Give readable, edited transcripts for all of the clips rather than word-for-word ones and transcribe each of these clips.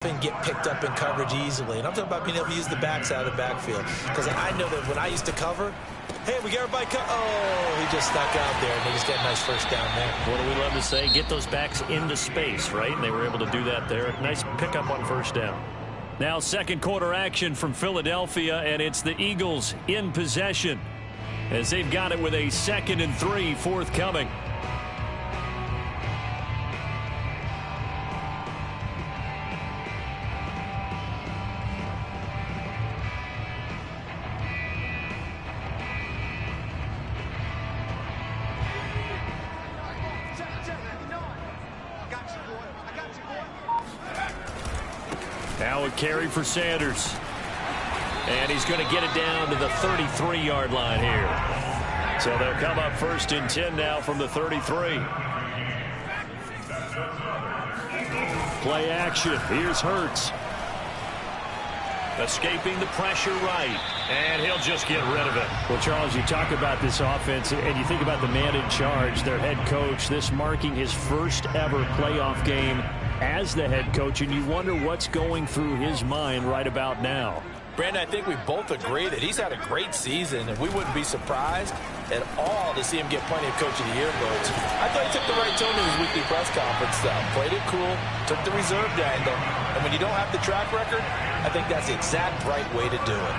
and get picked up in coverage easily. And I'm talking about being able to use the backs out of the backfield. Because I know that when I used to cover, hey, we got everybody oh, he just stuck out there, and they just got a nice first down there. What do we love to say? Get those backs into space, right? And they were able to do that there. Nice pickup on first down. Now second quarter action from Philadelphia, and it's the Eagles in possession as they've got it with a 2nd and 3 forthcoming. Now a carry for Sanders. And he's going to get it down to the 33-yard line here. So they'll come up 1st and 10 now from the 33. Play action. Here's Hurts. Escaping the pressure right. And he'll just get rid of it. Well, Charles, you talk about this offense, and you think about the man in charge, their head coach, this marking his first ever playoff game as the head coach, and you wonder what's going through his mind right about now. Brandon, I think we both agree that he's had a great season, and we wouldn't be surprised at all to see him get plenty of Coach of the Year votes. I thought he took the right tone in his weekly press conference, though. Played it cool, took the reserved angle, and when you don't have the track record, I think that's the exact right way to do it.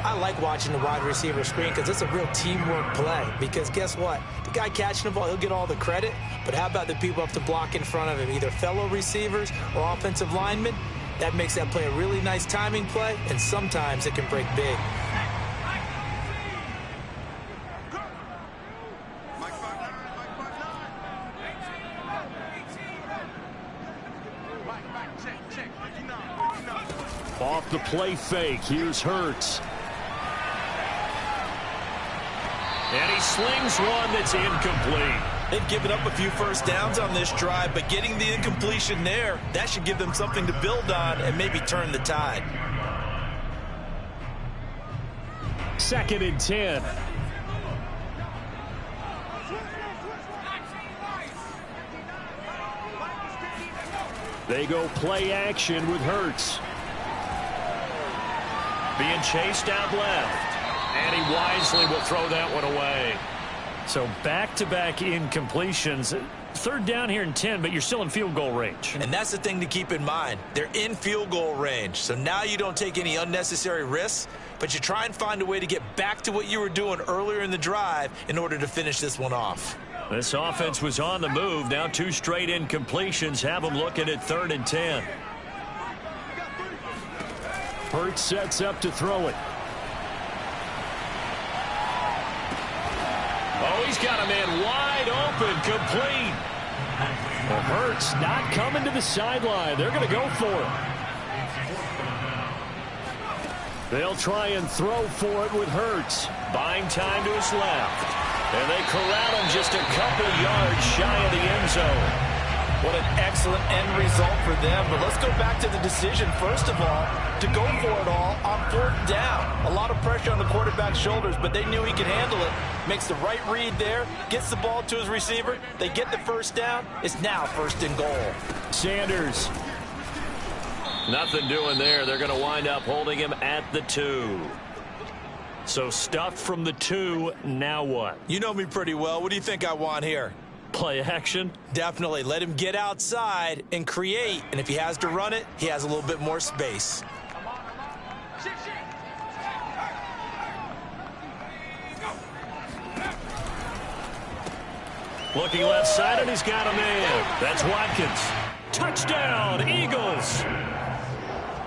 I like watching the wide receiver screen because it's a real teamwork play. Because guess what? The guy catching the ball, he'll get all the credit. But how about the people up to block in front of him, either fellow receivers or offensive linemen? That makes that play a really nice timing play, and sometimes it can break big. Off the play fake, here's Hurts. And he slings one that's incomplete. They've given up a few first downs on this drive, but getting the incompletion there, that should give them something to build on and maybe turn the tide. 2nd and 10. They go play action with Hurts. Being chased out left. And he wisely will throw that one away. So back-to-back incompletions. 3rd down here and 10, but you're still in field goal range. And that's the thing to keep in mind. They're in field goal range. So now you don't take any unnecessary risks, but you try and find a way to get back to what you were doing earlier in the drive in order to finish this one off. This offense was on the move. Now 2 straight incompletions have them looking at 3rd and 10. Hurts sets up to throw it. Oh, he's got a man wide open, complete. Well, Hurts not coming to the sideline. They're going to go for it. They'll try and throw for it with Hurts. Buying time to his left. And they corral him just a couple yards shy of the end zone. What an excellent end result for them. But let's go back to the decision, first of all, to go for it all on 4th down. A lot of pressure on the quarterback's shoulders, but they knew he could handle it. Makes the right read there, gets the ball to his receiver. They get the first down. It's now 1st and goal. Sanders. Nothing doing there. They're going to wind up holding him at the 2. So stuffed from the 2. Now what? You know me pretty well. What do you think I want here? Play action? Definitely. Let him get outside and create. And if he has to run it, he has a little bit more space. Looking left side, and he's got a man. That's Watkins. Touchdown, Eagles.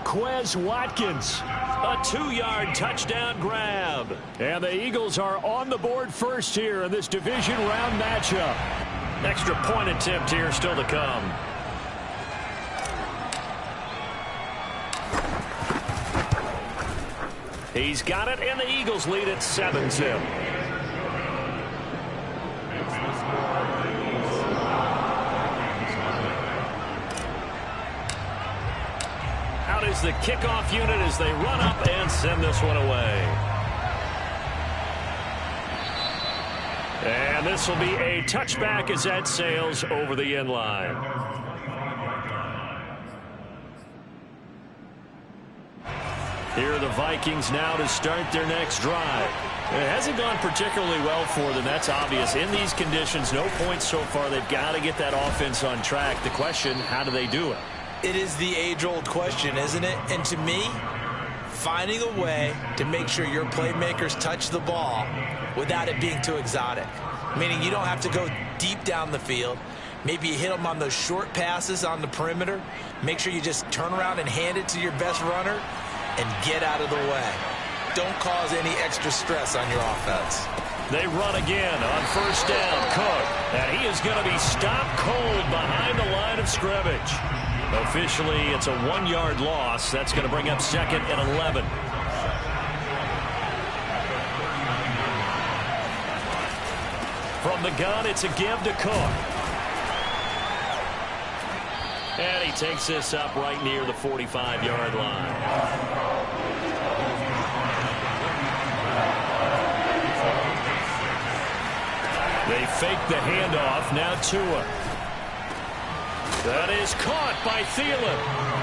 Quez Watkins. A 2-yard touchdown grab. And the Eagles are on the board first here in this division round matchup. Extra point attempt here still to come. He's got it, and the Eagles lead at 7-0. Out is the kickoff unit as they run up and send this one away. And this will be a touchback as that sails over the end line. Here are the Vikings now to start their next drive. It hasn't gone particularly well for them. That's obvious. In these conditions, no points so far. They've got to get that offense on track. The question, how do they do it? It is the age-old question, isn't it? And to me, finding a way to make sure your playmakers touch the ball without it being too exotic. Meaning you don't have to go deep down the field. Maybe you hit them on those short passes on the perimeter. Make sure you just turn around and hand it to your best runner and get out of the way. Don't cause any extra stress on your offense. They run again on first down. Cook. And he is going to be stopped cold behind the line of scrimmage. Officially, it's a 1-yard loss. That's going to bring up 2nd and 11. From the gun, it's a give to Cook. And he takes this up right near the 45-yard line. They fake the handoff. Now Tua. That is caught by Thielen.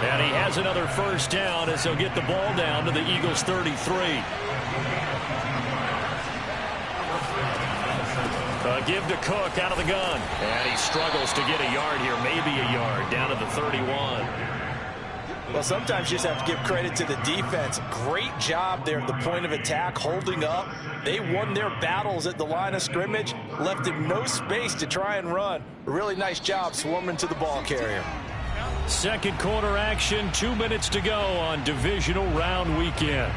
And he has another first down as they'll get the ball down to the Eagles' 33. Give to Cook out of the gun. And he struggles to get a yard here, maybe a yard, down to the 31. Well, sometimes you just have to give credit to the defense. Great job there at the point of attack, holding up. They won their battles at the line of scrimmage, left them no space to try and run. A really nice job swarming to the ball carrier. Second quarter action, 2 minutes to go on divisional round weekend.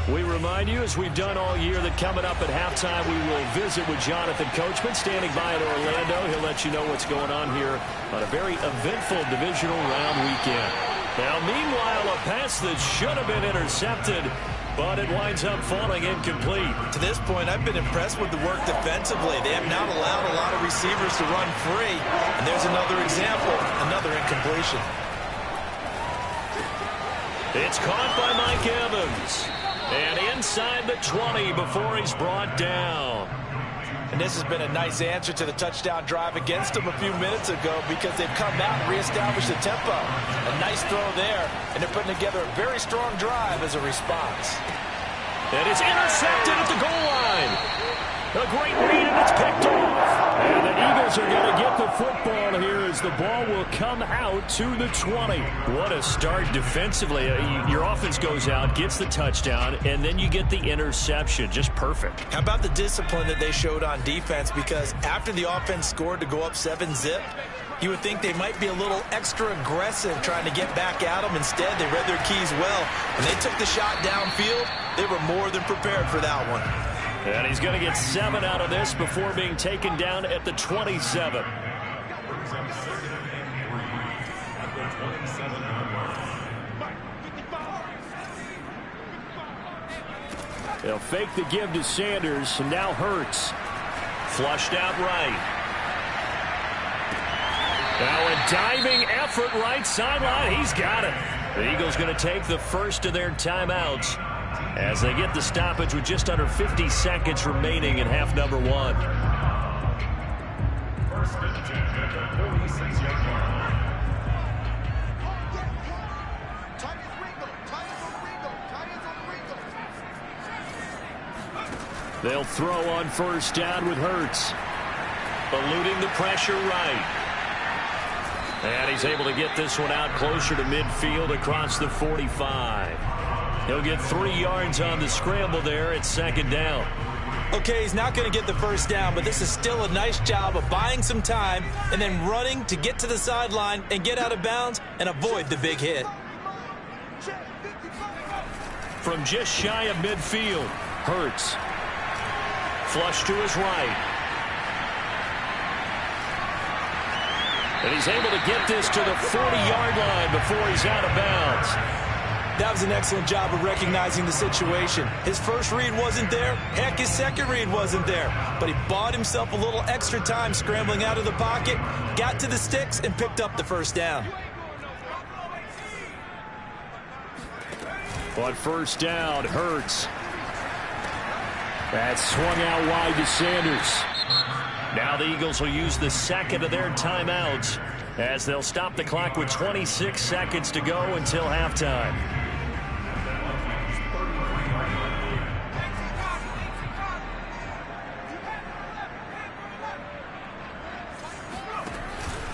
We remind you, as we've done all year, that coming up at halftime, we will visit with Jonathan Coachman, standing by in Orlando. He'll let you know what's going on here on a very eventful divisional round weekend. Now, meanwhile, a pass that should have been intercepted, but it winds up falling incomplete. To this point, I've been impressed with the work defensively. They have not allowed a lot of receivers to run free. And there's another example, another incompletion. It's caught by Mike Evans. And inside the 20 before he's brought down. And this has been a nice answer to the touchdown drive against them a few minutes ago, because they've come out and reestablished the tempo. A nice throw there, and they're putting together a very strong drive as a response. And it's intercepted at the goal line. A great read, and it's picked off. And the Eagles are going to get the football here as the ball will come out to the 20. What a start defensively. Your offense goes out, gets the touchdown, and then you get the interception. Just perfect. How about the discipline that they showed on defense? Because after the offense scored to go up 7-zip, you would think they might be a little extra aggressive trying to get back at them. Instead, they read their keys well. When they took the shot downfield, they were more than prepared for that one. And he's going to get 7 out of this before being taken down at the 27. They'll fake the give to Sanders, and now Hurts. Flushed out right. Now a diving effort right sideline. He's got it. The Eagles going to take the first of their timeouts as they get the stoppage with just under 50 seconds remaining in half number 1. They'll throw on first down with Hurts. Eluding the pressure right. And he's able to get this one out closer to midfield across the 45. He'll get 3 yards on the scramble there at 2nd down. Okay, he's not going to get the first down, but this is still a nice job of buying some time and then running to get to the sideline and get out of bounds and avoid the big hit. From just shy of midfield, Hurts. Flush to his right. And he's able to get this to the 40-yard line before he's out of bounds. That was an excellent job of recognizing the situation. His first read wasn't there. Heck, his second read wasn't there. But he bought himself a little extra time scrambling out of the pocket, got to the sticks, and picked up the first down. On first down, Hurts. That swung out wide to Sanders. Now the Eagles will use the second of their timeouts as they'll stop the clock with 26 seconds to go until halftime.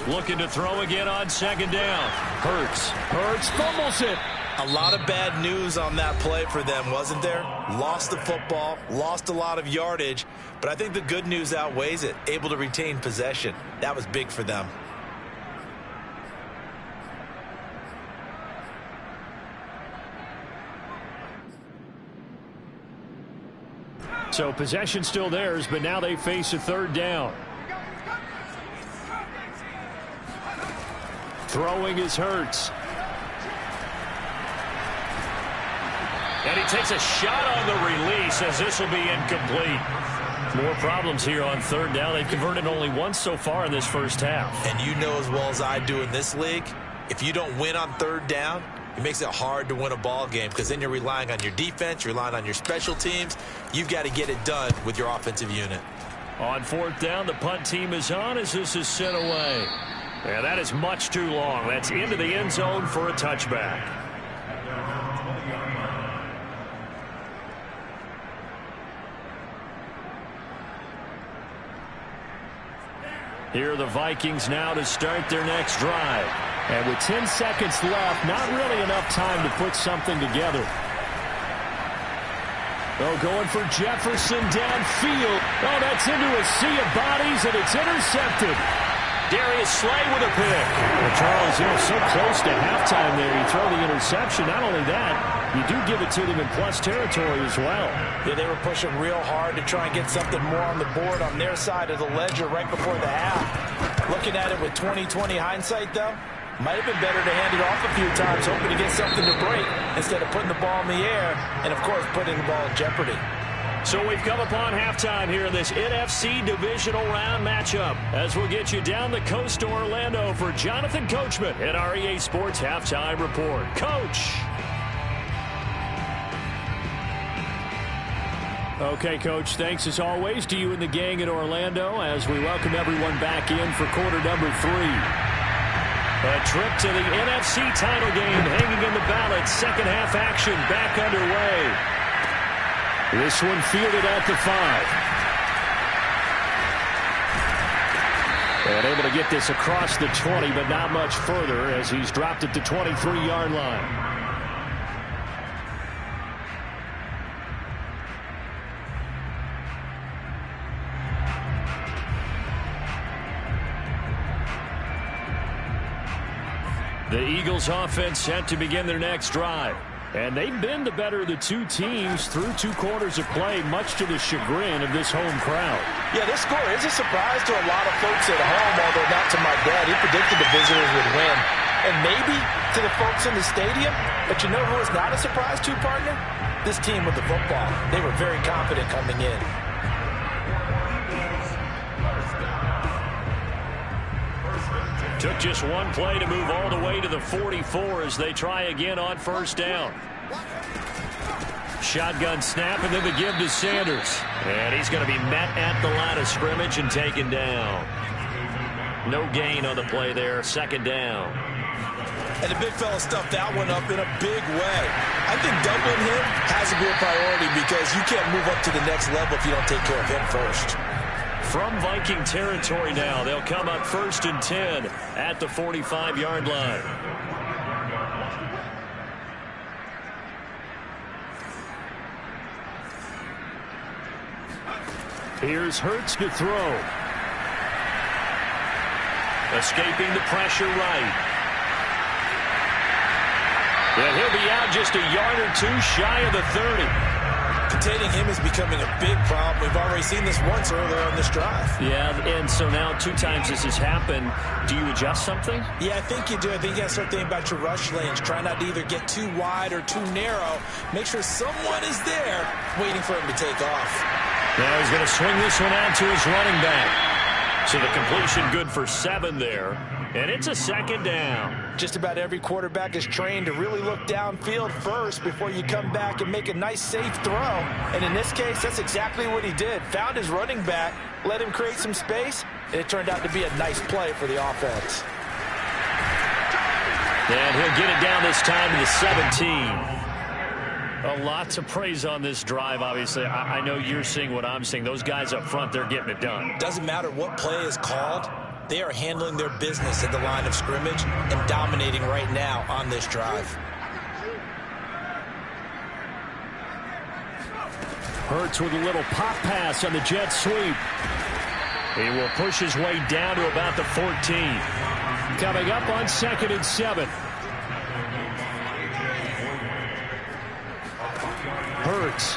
Looking to throw again on second down. Hurts fumbles it. A lot of bad news on that play for them, wasn't there? Lost the football, lost a lot of yardage, but I think the good news outweighs it. Able to retain possession. That was big for them. So possession still theirs, but now they face a third down. Throwing is Hurts. And he takes a shot on the release as this will be incomplete. More problems here on third down. They've converted only once so far in this first half. And you know as well as I do in this league, if you don't win on third down, it makes it hard to win a ball game because then you're relying on your defense, you're relying on your special teams. You've got to get it done with your offensive unit. On fourth down, the punt team is on as this is sent away. And that is much too long. That's into the end zone for a touchback. Here are the Vikings now to start their next drive. And with 10 seconds left, not really enough time to put something together. Oh, going for Jefferson downfield. Oh, that's into a sea of bodies, and it's intercepted. Darius Slay with a pick. Well, Charles, so close to halftime there. You throw the interception. Not only that, you do give it to them in plus territory as well. Yeah, they were pushing real hard to try and get something more on the board on their side of the ledger right before the half. Looking at it with 20/20 hindsight, though, might have been better to hand it off a few times, hoping to get something to break instead of putting the ball in the air and, of course, putting the ball in jeopardy. So we've come upon halftime here in this NFC divisional round matchup as we'll get you down the coast to Orlando for Jonathan Coachman at our EA Sports Halftime Report. Coach. Okay, Coach, thanks as always to you and the gang in Orlando as we welcome everyone back in for quarter number 3. A trip to the NFC title game hanging in the balance. Second half action back underway. This one fielded at the 5. And able to get this across the 20, but not much further as he's dropped at the 23-yard line. The Eagles offense set to begin their next drive. And they've been the better of the two teams through 2 quarters of play, much to the chagrin of this home crowd. Yeah, this score is a surprise to a lot of folks at home, although not to my dad. He predicted the visitors would win. And maybe to the folks in the stadium. But you know who is not a surprise to, partner? This team with the football. They were very confident coming in. Took just one play to move all the way to the 44 as they try again on first down. Shotgun snap and then the give to Sanders. And he's going to be met at the line of scrimmage and taken down. No gain on the play there. Second down. And the big fella stuffed that one up in a big way. I think doubling him has to be a priority because you can't move up to the next level if you don't take care of him first. From Viking territory now, they'll come up 1st and 10 at the 45-yard line. Here's Hurts to throw. Escaping the pressure right. And he'll be out just a yard or 2 shy of the 30. Containing him is becoming a big problem. We've already seen this once earlier on this drive. Yeah, and so now 2 times this has happened. Do you adjust something? Yeah, I think you do. I think you got to start thinking about your rush lanes. Try not to either get too wide or too narrow. Make sure someone is there waiting for him to take off. Now he's going to swing this one out to his running back. So the completion good for 7 there. And it's a second down. Just about every quarterback is trained to really look downfield first before you come back and make a nice, safe throw. And in this case, that's exactly what he did. Found his running back, let him create some space, and it turned out to be a nice play for the offense. And he'll get it down this time to the 17. A lot to praise on this drive, obviously. I know you're seeing what I'm seeing. Those guys up front, they're getting it done. Doesn't matter what play is called. They are handling their business at the line of scrimmage and dominating right now on this drive. Hurts with a little pop pass on the jet sweep. He will push his way down to about the 14. Coming up on 2nd and 7. Hurts.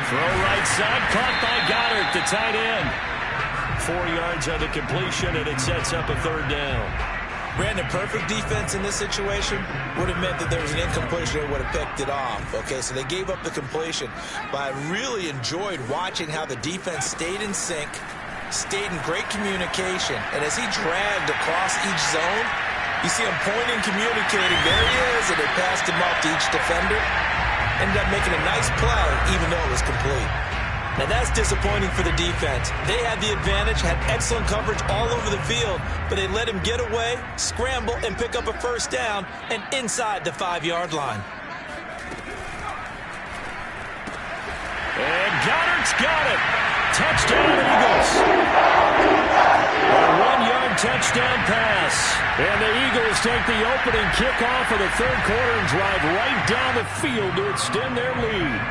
Throw right side, caught by Goddard, the tight end. 4 yards on the completion, and it sets up a 3rd down. Brandon, perfect defense in this situation would have meant that there was an incompletion that would have picked it off. Okay, so they gave up the completion. But I really enjoyed watching how the defense stayed in sync, stayed in great communication, and as he dragged across each zone, you see him pointing, communicating. There he is, and they passed him off to each defender. Ended up making a nice play, even though it was complete. Now, that's disappointing for the defense. They had the advantage, had excellent coverage all over the field, but they let him get away, scramble, and pick up a 1st down, and inside the 5-yard line. And Goddard's got it. Touchdown, Eagles. A 1-yard touchdown pass. And the Eagles take the opening kickoff of the 3rd quarter and drive right down the field to extend their lead.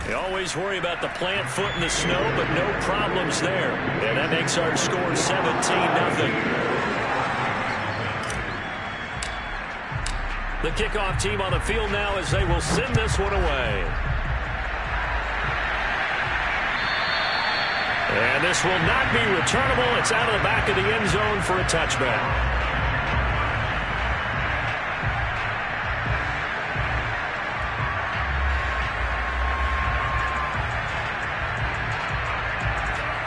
They always worry about the plant foot in the snow, but no problems there. And that makes our score 17-0. The kickoff team on the field now as they will send this one away. And this will not be returnable. It's out of the back of the end zone for a touchback.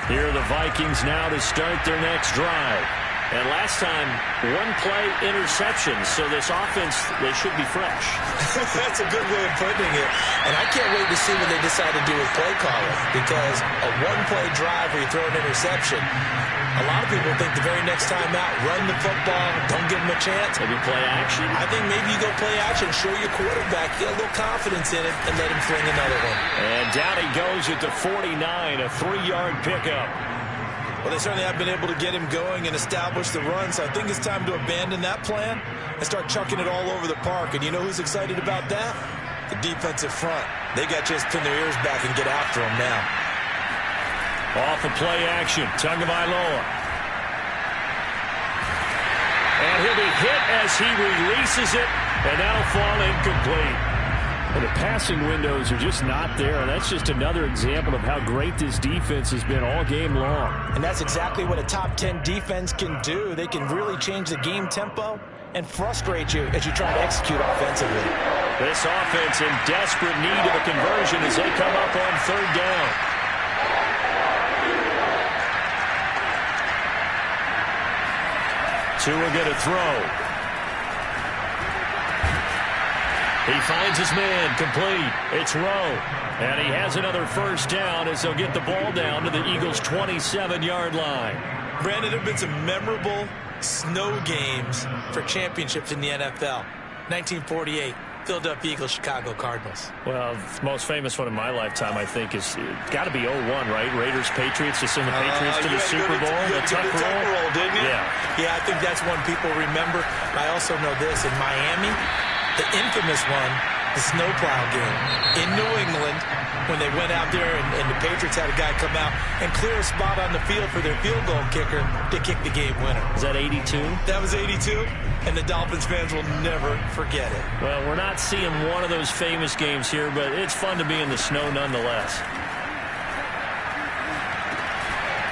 Here are the Vikings now to start their next drive. And last time, 1-play interception. So this offense, they should be fresh. That's a good way of putting it. And I can't wait to see what they decide to do with play calling. Because a 1-play drive where you throw an interception, a lot of people think the very next time out, run the football, don't give them a chance. Maybe play action? I think maybe you go play action, show your quarterback, get a little confidence in it, and let him fling another one. And down he goes at the 49, a 3-yard pickup. Well, they certainly have been able to get him going and establish the run, so I think it's time to abandon that plan and start chucking it all over the park. And you know who's excited about that? The defensive front. They got just pin their ears back and get after him now. Off the play action, Tagovailoa. And he'll be hit as he releases it, and that'll fall incomplete. Well, the passing windows are just not there, and that's just another example of how great this defense has been all game long. And that's exactly what a top 10 defense can do. They can really change the game tempo and frustrate you as you try to execute offensively. This offense in desperate need of a conversion as they come up on 3rd down. Tua get a throw. He finds his man, complete. It's Rowe. And he has another 1st down as they'll get the ball down to the Eagles' 27-yard line. Brandon, there have been some memorable snow games for championships in the NFL. 1948, Philadelphia Eagles, Chicago Cardinals. Well, the most famous one in my lifetime, I think, is got to be 01, right? Raiders-Patriots to send the Patriots to the Super Bowl. The Tuck roll, didn't you? Yeah, I think that's one people remember. I also know this. In Miami, the infamous one, the snowplow game in New England, when they went out there and the Patriots had a guy come out and clear a spot on the field for their field goal kicker to kick the game winner. Is that 82? That was 82, and the Dolphins fans will never forget it. Well, we're not seeing one of those famous games here, but it's fun to be in the snow nonetheless.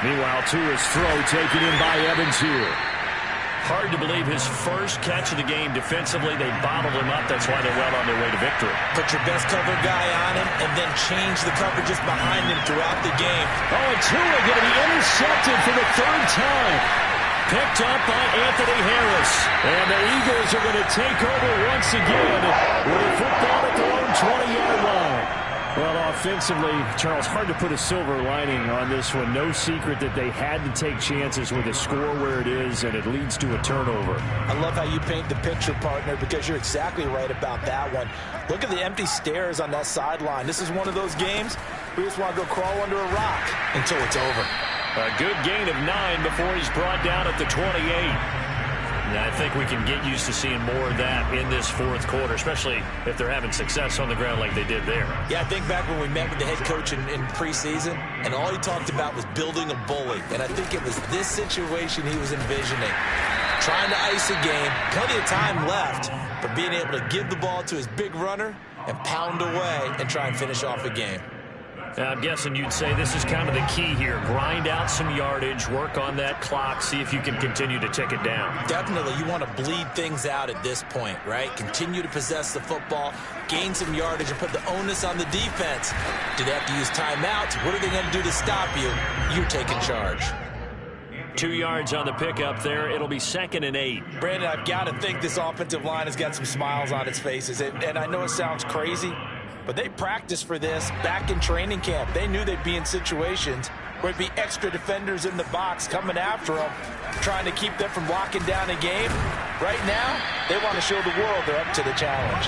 Meanwhile, Tua's throw taken in by Evans here. Hard to believe his first catch of the game defensively. They bottled him up. That's why they're well on their way to victory. Put your best cover guy on him and then change the coverages behind him throughout the game. Oh, and Tua going to be intercepted for the third time. Picked up by Anthony Harris. And the Eagles are going to take over once again with a football at their own 20-yard line. Well, offensively, Charles, hard to put a silver lining on this one. No secret that they had to take chances with a score where it is, and it leads to a turnover. I love how you paint the picture, partner, because you're exactly right about that one. Look at the empty stares on that sideline. This is one of those games we just want to go crawl under a rock until it's over. A good gain of 9 before he's brought down at the 28. I think we can get used to seeing more of that in this fourth quarter, especially if they're having success on the ground like they did there. Yeah, I think back when we met with the head coach in preseason, and all he talked about was building a bully. And I think it was this situation he was envisioning. Trying to ice a game, plenty of time left, but being able to give the ball to his big runner and pound away and try and finish off a game. Now, I'm guessing you'd say this is kind of the key here. Grind out some yardage, work on that clock, see if you can continue to tick it down. Definitely, you want to bleed things out at this point, right? Continue to possess the football, gain some yardage, and put the onus on the defense. Do they have to use timeouts? What are they going to do to stop you? You're taking charge. 2 yards on the pickup there. It'll be 2nd and 8. Brandon, I've got to think this offensive line has got some smiles on its faces. And I know it sounds crazy, but they practiced for this back in training camp. They knew they'd be in situations where it'd be extra defenders in the box coming after them, trying to keep them from locking down a game. Right now, they want to show the world they're up to the challenge.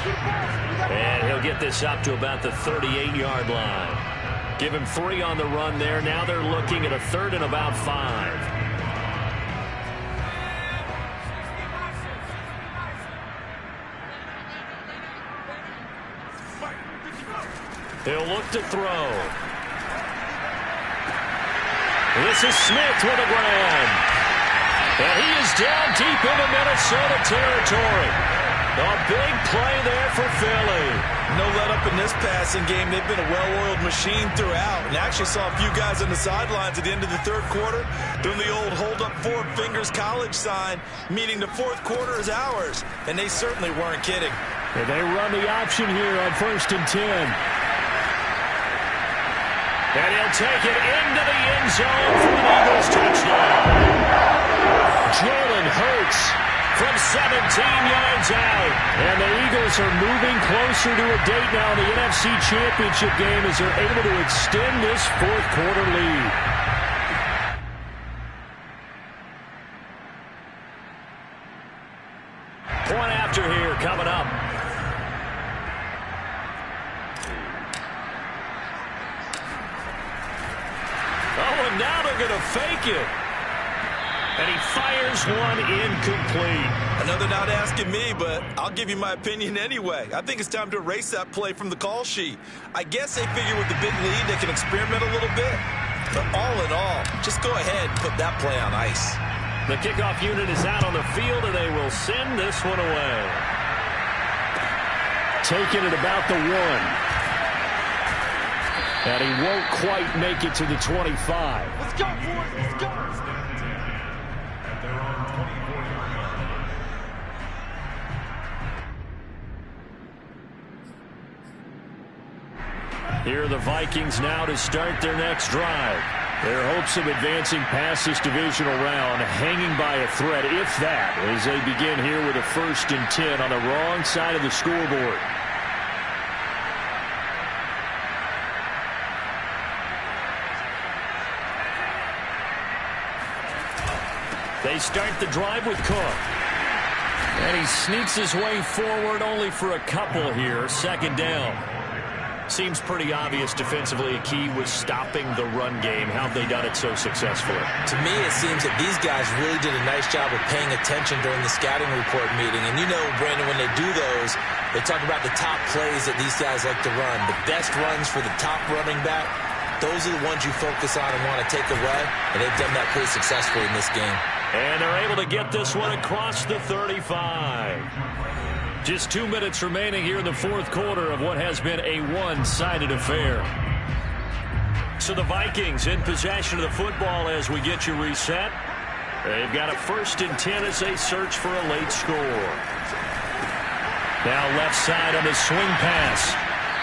And he'll get this up to about the 38-yard line. Give him 3 on the run there. Now they're looking at a 3rd and about 5. He'll look to throw. This is Smith with a grab. And he is down deep into Minnesota territory. A big play there for Philly. No let up in this passing game. They've been a well-oiled machine throughout. And actually saw a few guys on the sidelines at the end of the third quarter doing the old hold up 4 fingers college sign, meaning the fourth quarter is ours. And they certainly weren't kidding. And they run the option here on 1st and 10. And he'll take it into the end zone for an Eagles touchdown. Jalen Hurts from 17 yards out. And the Eagles are moving closer to a date now in the NFC Championship game as they're able to extend this fourth quarter lead. Point after here coming up. Now they're going to fake it. And he fires one incomplete. Another not asking me, but I'll give you my opinion anyway. I think it's time to erase that play from the call sheet. I guess they figure with the big lead they can experiment a little bit. But all in all, just go ahead and put that play on ice. The kickoff unit is out on the field, and they will send this one away. Taking it about the 1. And he won't quite make it to the 25. Let's go, boys. Let's go. Here are the Vikings now to start their next drive. Their hopes of advancing past this divisional round hanging by a thread, if that, as they begin here with a 1st and 10 on the wrong side of the scoreboard. They start the drive with Cook. And he sneaks his way forward only for a couple here. 2nd down. Seems pretty obvious defensively. A key was stopping the run game. How have they done it so successfully? To me, it seems that these guys really did a nice job of paying attention during the scouting report meeting. And you know, Brandon, when they do those, they talk about the top plays that these guys like to run. The best runs for the top running back, those are the ones you focus on and want to take away. And they've done that pretty successfully in this game. And they're able to get this one across the 35. Just 2 minutes remaining here in the fourth quarter of what has been a one-sided affair. So the Vikings in possession of the football as we get you reset. They've got a 1st and 10 as they search for a late score. Now left side on his swing pass.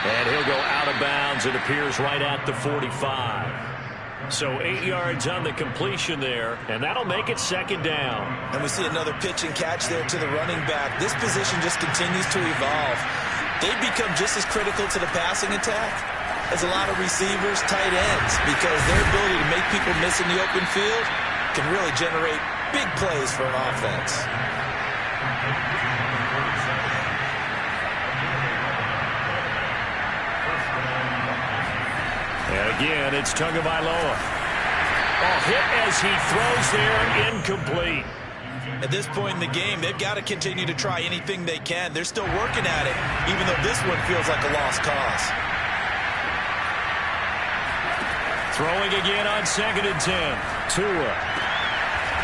And he'll go out of bounds. It appears right at the 45. So 8 yards on the completion there, and that'll make it 2nd down. And we see another pitch and catch there to the running back. This position just continues to evolve. They've become just as critical to the passing attack as a lot of receivers, tight ends, because their ability to make people miss in the open field can really generate big plays for an offense. And again, it's Tagovailoa. Hit as he throws there, incomplete. At this point in the game, they've got to continue to try anything they can. They're still working at it, even though this one feels like a lost cause. Throwing again on 2nd and 10. Tua.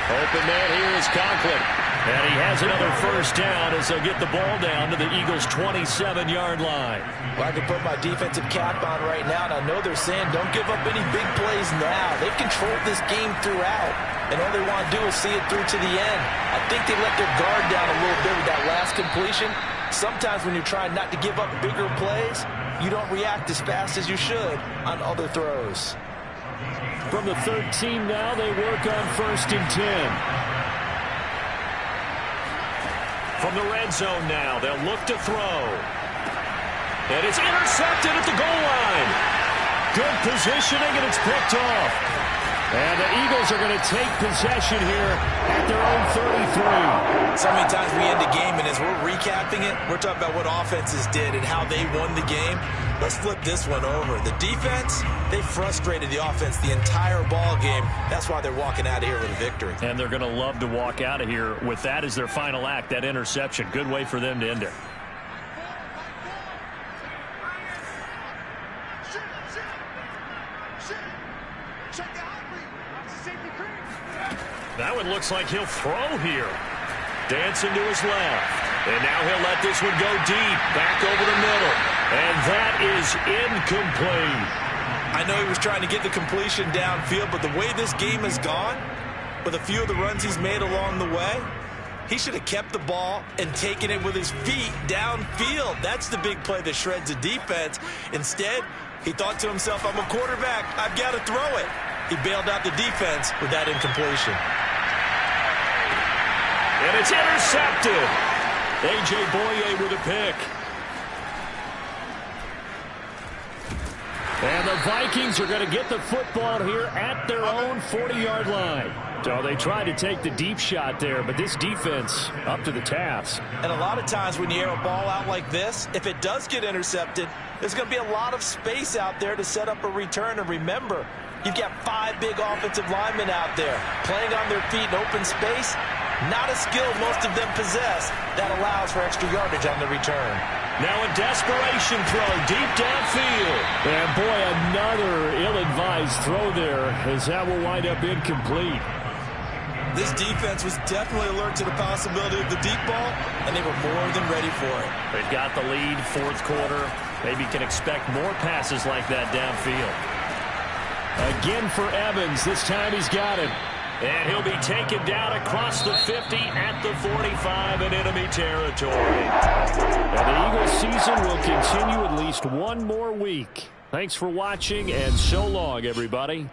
Open man here is Conklin. And he has another 1st down as they'll get the ball down to the Eagles' 27-yard line. Well, I can put my defensive cap on right now, and I know they're saying don't give up any big plays now. They've controlled this game throughout, and all they want to do is see it through to the end. I think they let their guard down a little bit with that last completion. Sometimes when you're trying not to give up bigger plays, you don't react as fast as you should on other throws. From the 13 now, they work on 1st and 10. From the red zone now, they'll look to throw. And it's intercepted at the goal line. Good positioning, and it's picked off. And the Eagles are going to take possession here at their own 33. So many times we end a game, and as we're recapping it, we're talking about what offenses did and how they won the game. Let's flip this one over. The defense, they frustrated the offense the entire ball game. That's why they're walking out of here with a victory. And they're going to love to walk out of here with that as their final act, that interception. Good way for them to end it. That one looks like he'll throw here. Dancing to his left. And now he'll let this one go deep. Back over the middle. And that is incomplete. I know he was trying to get the completion downfield, but the way this game has gone, with a few of the runs he's made along the way, he should have kept the ball and taken it with his feet downfield. That's the big play that shreds a defense. Instead, he thought to himself, I'm a quarterback. I've got to throw it. He bailed out the defense with that incompletion. And it's intercepted. A.J. Boye with a pick. And the Vikings are going to get the football here at their own 40-yard line. So they tried to take the deep shot there, but this defense up to the task. And a lot of times when you air a ball out like this, if it does get intercepted, there's going to be a lot of space out there to set up a return. And remember, you've got 5 big offensive linemen out there playing on their feet in open space. Not a skill most of them possess that allows for extra yardage on the return. Now a desperation throw deep downfield. And boy, another ill-advised throw there as that will wind up incomplete. This defense was definitely alert to the possibility of the deep ball, and they were more than ready for it. They've got the lead, 4th quarter. Maybe can expect more passes like that downfield. Again for Evans. This time he's got it. And he'll be taken down across the 50 at the 45 in enemy territory. And the Eagles season will continue at least one more week. Thanks for watching, and so long, everybody.